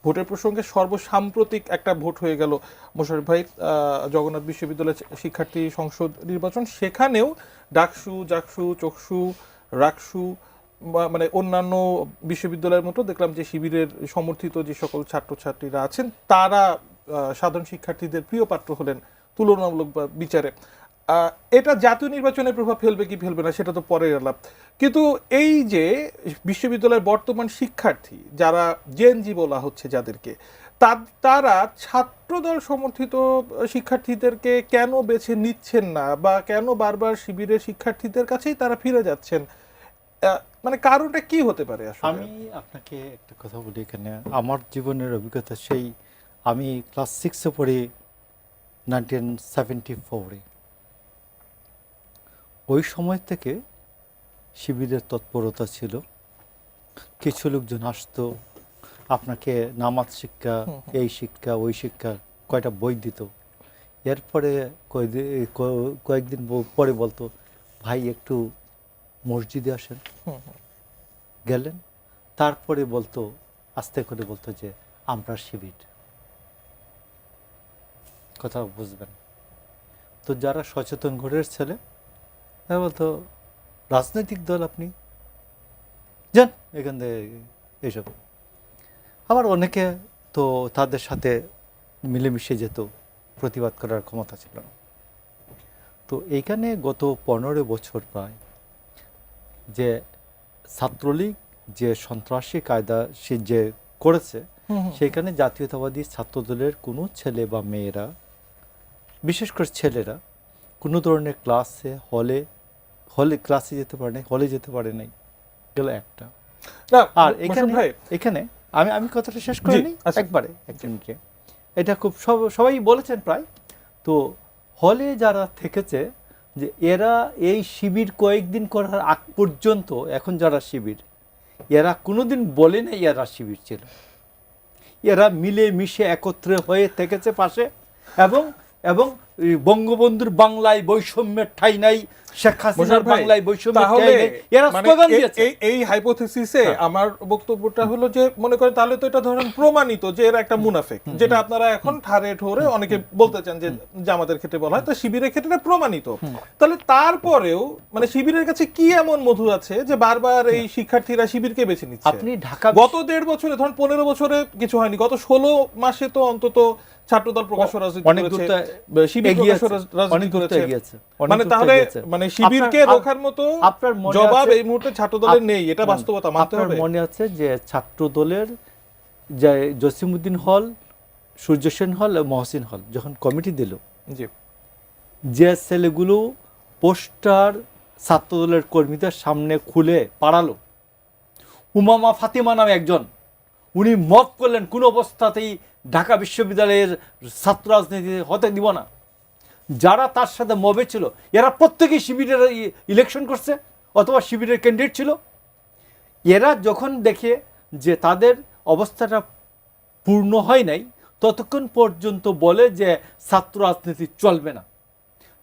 ভোটের প্রসঙ্গে সর্বসাম্প্রতিক একটা ভোট হয়ে গেল মোশাররফ ভাই, জগন্নাথ বিশ্ববিদ্যালয়ের শিক্ষার্থী সংসদ নির্বাচন। সেখানেও ডাকসু, জাকসু, চকসু, রাকসু মানে অন্যান্য বিশ্ববিদ্যালয়ের মতো দেখলাম যে শিবিরের সমর্থিত যে সকল ছাত্রছাত্রীরা আছেন তারা সাধারণ শিক্ষার্থীদের প্রিয় পাত্র হলেন তুলনামূলক বিচারে। এটা জাতীয় নির্বাচনে প্রভাব ফেলবে কি ফেলবে না সেটা তো পরের আলাপ, কিন্তু এই যে বিশ্ববিদ্যালয়ের বর্তমান শিক্ষার্থী যারা জেএনজি বলা হচ্ছে যাদেরকে, তারা ছাত্রদল সমর্থিত শিক্ষার্থীদেরকে কেন বেছে নিচ্ছেন না বা কেন বারবার শিবিরের শিক্ষার্থীদের কাছেই তারা ফিরে যাচ্ছেন, মানে কারণটা কি হতে পারে? আসলে আমি আপনাকে একটা কথা বলি, এখানে আমার জীবনের অভিজ্ঞতা সেই আমি ক্লাস 6-এ পড়ি 1974-এ। ওই সময় থেকে শিবিরের তৎপরতা ছিল। কিছু লোকজন আসতো, আপনাকে নামাজ শিক্ষা, এই শিক্ষা, ওই শিক্ষা, কয়টা বই দিত। এরপরে কয়েকদিন পরে বলতো, ভাই একটু মসজিদে আসেন, গেলেন। তারপরে বলতো, আস্তে করে বলতো যে আমরা শিবির, কথা বুঝবেন। তো যারা সচেতন ঘরের ছেলে তারা বলতো, রাজনৈতিক দল আপনি যান এখান থেকে, এইসব। আবার অনেকে তো তাদের সাথে মিলেমিশে যেত, প্রতিবাদ করার ক্ষমতা ছিল না। তো এইখানে গত 15 বছর প্রায় যে ছাত্রলীগ যে সন্ত্রাসী কায়দা সে যে করেছে, সেখানে জাতীয়তাবাদী ছাত্রদলের কোনো ছেলে বা মেয়েরা, বিশেষ করে ছেলেরা, কোনো ধরনের হলে ক্লাসে যেতে পারে নাই, হলে যেতে পারে নাই, গেল একটা। আর এখানে আমি কথাটা শেষ করে নিই একবারে, এক মিনিটে। এটা খুব সবাই বলেছেন প্রায়। তো হলে যারা থেকেছে, যে এরা এই শিবির কয়েকদিন করার আগ পর্যন্ত, এখন যারা শিবির, এরা কোনোদিন বলে নাই এরা শিবির ছিল। এরা মিলে মিশে একত্রে হয়ে থেকেছে পাশে, এবং এবং বঙ্গবন্ধুর বাংলায় বৈষম্যের ঠাঁই নাই, শেখ হাসিনার বাংলায় বৈষম্যের ঠাঁই নাই, এরা স্লোগান দিয়েছে। এই হাইপোথিসিসে আমার বক্তব্যটা হলো যে, মনে করেন তাহলে তো এটা ধরেন প্রমাণিত যে এরা একটা মুনাফিক, যেটা আপনারা এখন ঠারে ঠোরে অনেকে বলতে চান যে জামাতের ক্ষেত্রে বলা হয়, তো শিবিরের ক্ষেত্রে প্রমাণিত। তাহলে তারপরেও মানে শিবিরের কাছে কি এমন মধু আছে যে বারবার এই শিক্ষার্থীরা শিবিরকে বেছে নিচ্ছে? আপনি ঢাকা গত 1.5 বছরে, ধরুন 15 বছরে কিছু হয়নি, গত 16 মাসে তো অন্তত ছাত্রদল প্রকাশ্য রাজনীতি করেছে, শিবির প্রকাশ্য রাজনীতি করেছে। মানে তাহলে মানে শিবিরকে রোখার মতো জবাব এই মুহূর্তে ছাত্রদলের নেই, এটা বাস্তবতা মানতে হবে। মনে আছে যে ছাত্রদলের যে জসিমউদ্দিন হল, সূর্য সেন হল, মহসিন হল যখন কমিটি দিল, যে ছেলেগুলো পোস্টার ছাত্রদলের কর্মীদের সামনে খুলে পাড়ালো, উমামা ফাতিমা নামে একজন, উনি মত করলেন কোন অবস্থাতেই ঢাকা বিশ্ববিদ্যালয়ের ছাত্র রাজনীতি হতে দিব না। যারা তার সাথে মবে ছিল, এরা প্রত্যেকেই শিবিরের ইলেকশন করছে অথবা শিবিরের ক্যান্ডিডেট ছিল। এরা যখন দেখে যে তাদের অবস্থাটা পূর্ণ হয় নাই, ততক্ষণ পর্যন্ত বলে যে ছাত্র রাজনীতি চলবে না।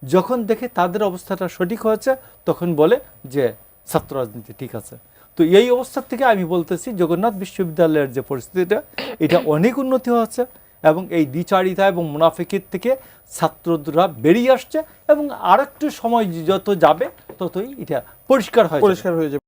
যখন দেখে তাদের অবস্থাটা সঠিক হয়েছে, তখন বলে যে ছাত্র রাজনীতি ঠিক আছে। তো এই অবস্থা থেকে আমি বলতেছি, জগন্নাথ বিশ্ববিদ্যালয়ের যে পরিস্থিতিটা, এটা অনেক উন্নতি হচ্ছে, এবং এই দ্বিচারিতা এবং মুনাফিকের থেকে ছাত্ররা বেরিয়ে আসছে, এবং আরেকটু সময় যত যাবে ততই এটা পরিষ্কার হয়ে যাবে।